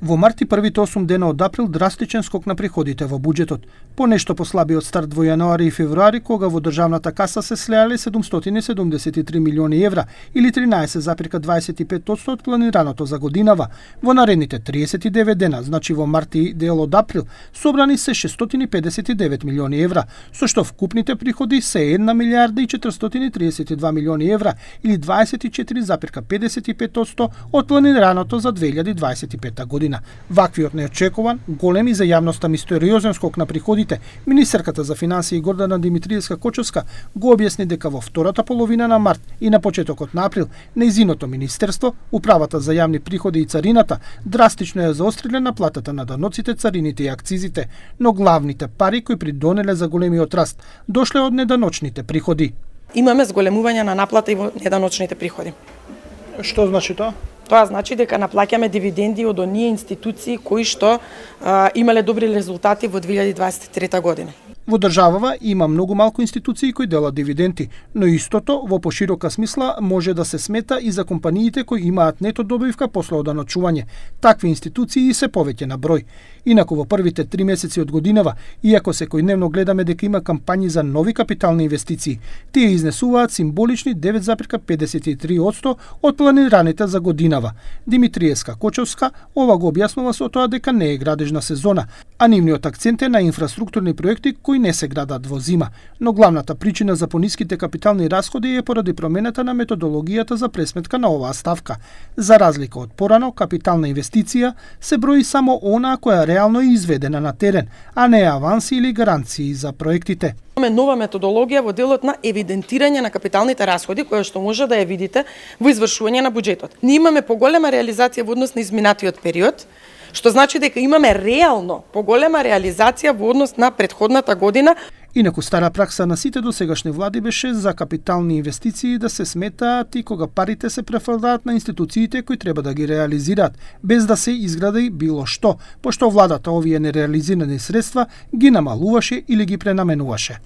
Во март и првите 8 дена од април драстичен скок на приходите во буџетот. По нешто послабиот старт во јануари и февруари, кога во државната каса се слеале 773 милиони евра или 13,25% од планираното за годинава. Во наредните 39 дена, значи во март и дел од април, собрани се 659 милиони евра, со што вкупните приходи се 1 милиарда и 432 милиони евра или 24,55% од планираното за 2025 година. Ваквиот неочекуван, голем и за јавноста мистериозен скок на приходите, министерката за финансии Гордана Димитриевска-Кочовска го објасни дека во втората половина на март и на почетокот на април нејзиното министерство, Управата за јавни приходи и царината, драстично ја заостриле наплатата на даноците, царините и акцизите, но главните пари кои придонеле за големиот раст дошле од неданочните приходи. Имаме зголемување на наплата и во неданочните приходи. Што значи тоа? Тоа значи дека наплаќаме дивиденди од оние институции кои што имале добри резултати во 2023 година. Во државава има многу малку институции кои делат дивиденти, но истото во поширока смисла може да се смета и за компаниите кои имаат нето добивка после оданочување. Такви институции се повеќе на број. Инаку во првите 3 месеци од годинава, иако секојдневно гледаме дека има кампањи за нови капитални инвестиции, тие изнесуваат символични 9,53% од планираните за годинава. Димитриевска-Кочовска ова го објаснува со тоа дека не е градежна сезона, а нивниот акцент е на инфраструктурни проекти кои не се градат во зима, но главната причина за пониските капитални расходи е поради промената на методологијата за пресметка на оваа ставка. За разлика од порано, капитална инвестиција се брои само она која реално е изведена на терен, а не аванси или гаранции за проектите. Имаме нова методологија во делот на евидентирање на капиталните расходи, која што може да ја видите во извршување на буџетот. Ние имаме поголема реализација во однос на изминатиот период, што значи дека имаме реално поголема реализација во однос на претходната година. Инаку стара пракса на сите досегашни влади беше за капитални инвестиции да се сметаат и кога парите се префрлаат на институциите кои треба да ги реализираат, без да се изгради било што, пошто владата овие нереализирани средства ги намалуваше или ги пренаменуваше.